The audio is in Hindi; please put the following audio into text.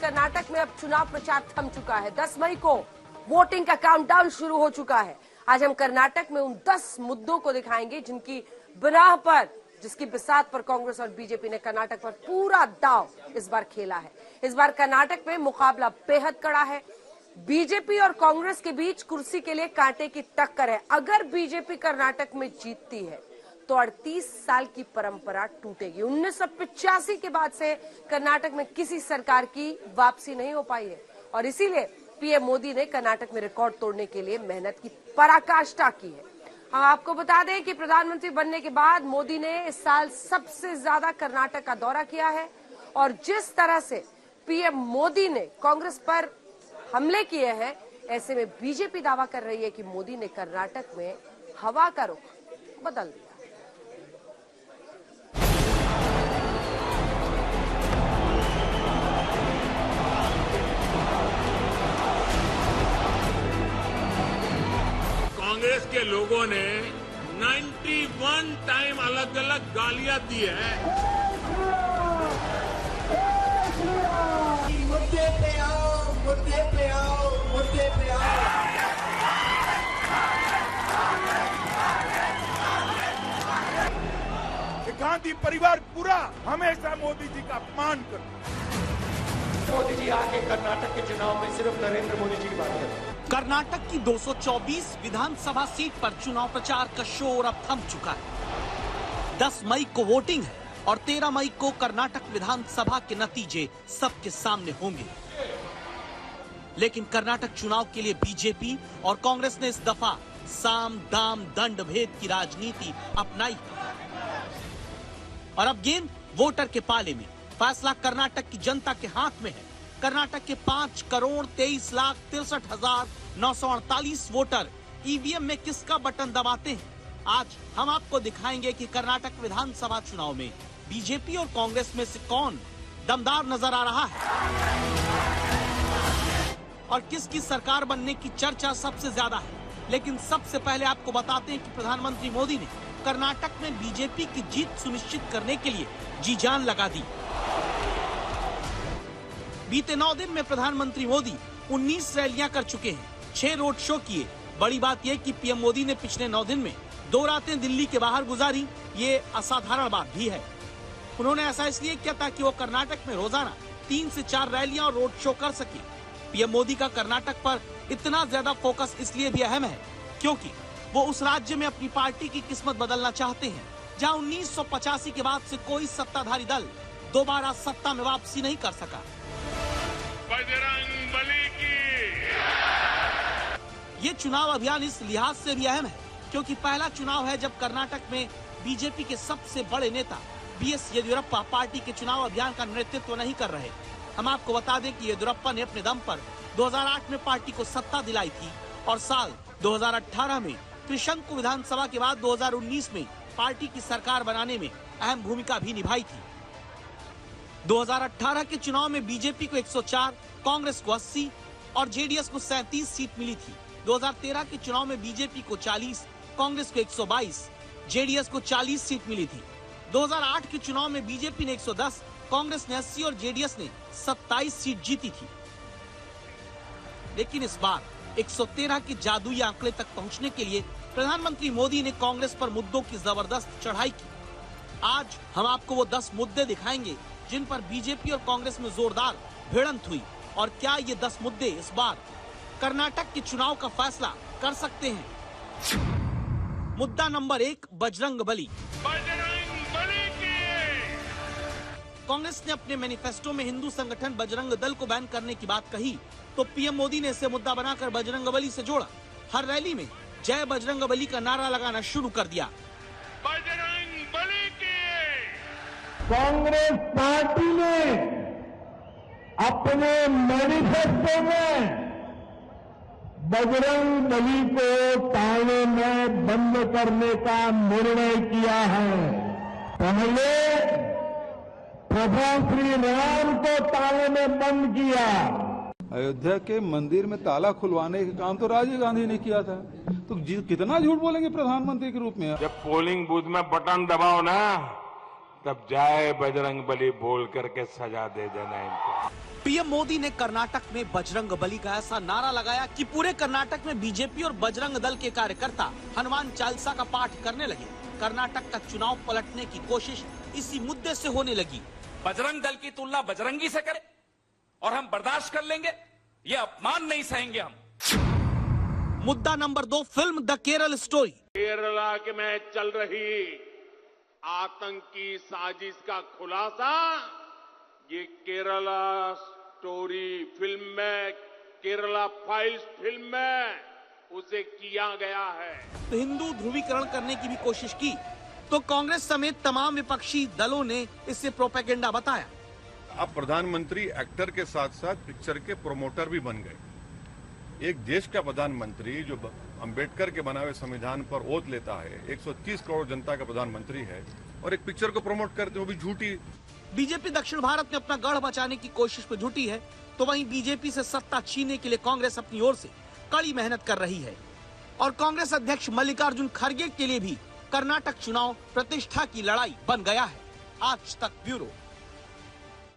कर्नाटक में अब चुनाव प्रचार थम चुका है। 10 मई को वोटिंग का काउंटडाउन शुरू हो चुका है। आज हम कर्नाटक में उन 10 मुद्दों को दिखाएंगे जिनकी बिनाह पर, जिसकी बिसात पर कांग्रेस और बीजेपी ने कर्नाटक पर पूरा दांव इस बार खेला है। इस बार कर्नाटक में मुकाबला बेहद कड़ा है। बीजेपी और कांग्रेस के बीच कुर्सी के लिए कांटे की टक्कर है। अगर बीजेपी कर्नाटक में जीतती है तो 38 साल की परंपरा टूटेगी। 1985 के बाद से कर्नाटक में किसी सरकार की वापसी नहीं हो पाई है और इसीलिए पीएम मोदी ने कर्नाटक में रिकॉर्ड तोड़ने के लिए मेहनत की पराकाष्ठा की है। हम आपको बता दें कि प्रधानमंत्री बनने के बाद मोदी ने इस साल सबसे ज्यादा कर्नाटक का दौरा किया है और जिस तरह से पीएम मोदी ने कांग्रेस पर हमले किए हैं, ऐसे में बीजेपी दावा कर रही है कि मोदी ने कर्नाटक में हवा का रुख बदल दिया। कांग्रेस के लोगों ने 91 टाइम अलग अलग गालियां दी है। मुद्दे पे आओ, मुद्दे पे आओ, मुद्दे पे आओ। गांधी परिवार पूरा हमेशा मोदी जी का अपमान करता है। मोदी जी आके कर्नाटक के चुनाव में सिर्फ नरेंद्र मोदी जी की बात करते हैं। कर्नाटक की 224 विधानसभा सीट पर चुनाव प्रचार का शोर अब थम चुका है। 10 मई को वोटिंग है और 13 मई को कर्नाटक विधानसभा के नतीजे सबके सामने होंगे। लेकिन कर्नाटक चुनाव के लिए बीजेपी और कांग्रेस ने इस दफा साम दाम दंड भेद की राजनीति अपनाई और अब गेंद वोटर के पाले में। फैसला कर्नाटक की जनता के हाथ में है। कर्नाटक के 5,23,63,948 वोटर ईवीएम में किसका बटन दबाते हैं। आज हम आपको दिखाएंगे कि कर्नाटक विधानसभा चुनाव में बीजेपी और कांग्रेस में से कौन दमदार नजर आ रहा है और किसकी सरकार बनने की चर्चा सबसे ज्यादा है। लेकिन सबसे पहले आपको बताते हैं कि प्रधानमंत्री मोदी ने कर्नाटक में बीजेपी की जीत सुनिश्चित करने के लिए जी जान लगा दी। बीते 9 दिन में प्रधानमंत्री मोदी 19 रैलियां कर चुके हैं, 6 रोड शो किए। बड़ी बात यह कि पीएम मोदी ने पिछले 9 दिन में 2 रातें दिल्ली के बाहर गुजारी। ये असाधारण बात भी है। उन्होंने ऐसा इसलिए किया ताकि वो कर्नाटक में रोजाना 3 से 4 रैलियां और रोड शो कर सके। पीएम मोदी का कर्नाटक पर इतना ज्यादा फोकस इसलिए भी अहम है क्योंकि वो उस राज्य में अपनी पार्टी की किस्मत बदलना चाहते हैं जहां 1985 के बाद से कोई सत्ताधारी दल दोबारा सत्ता में वापसी नहीं कर सका। बजरंग बली की। ये चुनाव अभियान इस लिहाज से भी अहम है क्योंकि पहला चुनाव है जब कर्नाटक में बीजेपी के सबसे बड़े नेता बीएस येदियुरप्पा पार्टी के चुनाव अभियान का नेतृत्व नहीं कर रहे। हम आपको बता दें कि येदियुरप्पा ने अपने दम पर 2008 में पार्टी को सत्ता दिलाई थी और साल 2018 में त्रिशंकु विधानसभा के बाद 2019 में पार्टी की सरकार बनाने में अहम भूमिका भी निभाई थी। 2018 के चुनाव में बीजेपी को 104, कांग्रेस को 80 और जेडीएस को 37 सीट मिली थी। 2013 के चुनाव में बीजेपी को 40, कांग्रेस को 122, जेडीएस को 40 सीट मिली थी। 2008 के चुनाव में बीजेपी ने 110, कांग्रेस ने 80 और जेडीएस ने 27 सीट जीती थी। लेकिन इस बार 113 के जादुई आंकड़े तक पहुंचने के लिए प्रधानमंत्री मोदी ने कांग्रेस पर मुद्दों की जबरदस्त चढ़ाई की। आज हम आपको वो 10 मुद्दे दिखाएंगे जिन पर बीजेपी और कांग्रेस में जोरदार भिड़ंत हुई और क्या ये 10 मुद्दे इस बार कर्नाटक के चुनाव का फैसला कर सकते हैं। मुद्दा नंबर 1, बजरंग बली। बजरंग बली की। कांग्रेस ने अपने मैनिफेस्टो में हिंदू संगठन बजरंग दल को बैन करने की बात कही तो पीएम मोदी ने इसे मुद्दा बनाकर बजरंग बली से जोड़ा। हर रैली में जय बजरंग बली का नारा लगाना शुरू कर दिया। बजरंग बली की। कांग्रेस पार्टी ने अपने मैनिफेस्टो में बजरंग बली को ताने में बंद करने का निर्णय किया है। पहले प्रभु श्री राम को ताले में बंद किया। अयोध्या के मंदिर में ताला खुलवाने का काम तो राजीव गांधी ने किया था, तो कितना झूठ बोलेंगे प्रधानमंत्री के रूप में। जब पोलिंग बूथ में बटन दबाओ ना, तब जय बजरंग बली बोल करके सजा दे देना इनको। पीएम मोदी ने कर्नाटक में बजरंग बली का ऐसा नारा लगाया कि पूरे कर्नाटक में बीजेपी और बजरंग दल के कार्यकर्ता हनुमान चालीसा का पाठ करने लगे। कर्नाटक का चुनाव पलटने की कोशिश इसी मुद्दे से होने लगी। बजरंग दल की तुलना बजरंगी से करें और हम बर्दाश्त कर लेंगे, ये अपमान नहीं सहेंगे हम। मुद्दा number 2, film the Kerala story. Kerala में चल रही आतंकी साजिश का खुलासा ये केरला स्टोरी फिल्म में, केरला फाइल्स फिल्म में उसे किया गया है। तो हिंदू ध्रुवीकरण करने की भी कोशिश की तो कांग्रेस समेत तमाम विपक्षी दलों ने इसे प्रोपेगेंडा बताया। अब प्रधानमंत्री एक्टर के साथ साथ पिक्चर के प्रोमोटर भी बन गए। एक देश का प्रधानमंत्री जो अंबेडकर के बनाए हुए संविधान पर ओथ लेता है, 130 करोड़ जनता का प्रधानमंत्री है, और एक पिक्चर को प्रमोट करते वो भी झूठी। बीजेपी दक्षिण भारत में अपना गढ़ बचाने की कोशिश में जुटी है, तो वहीं बीजेपी से सत्ता छीनने के लिए कांग्रेस अपनी ओर से कड़ी मेहनत कर रही है। और कांग्रेस अध्यक्ष मल्लिकार्जुन खड़गे के लिए भी कर्नाटक चुनाव प्रतिष्ठा की लड़ाई बन गया है। आज तक ब्यूरो।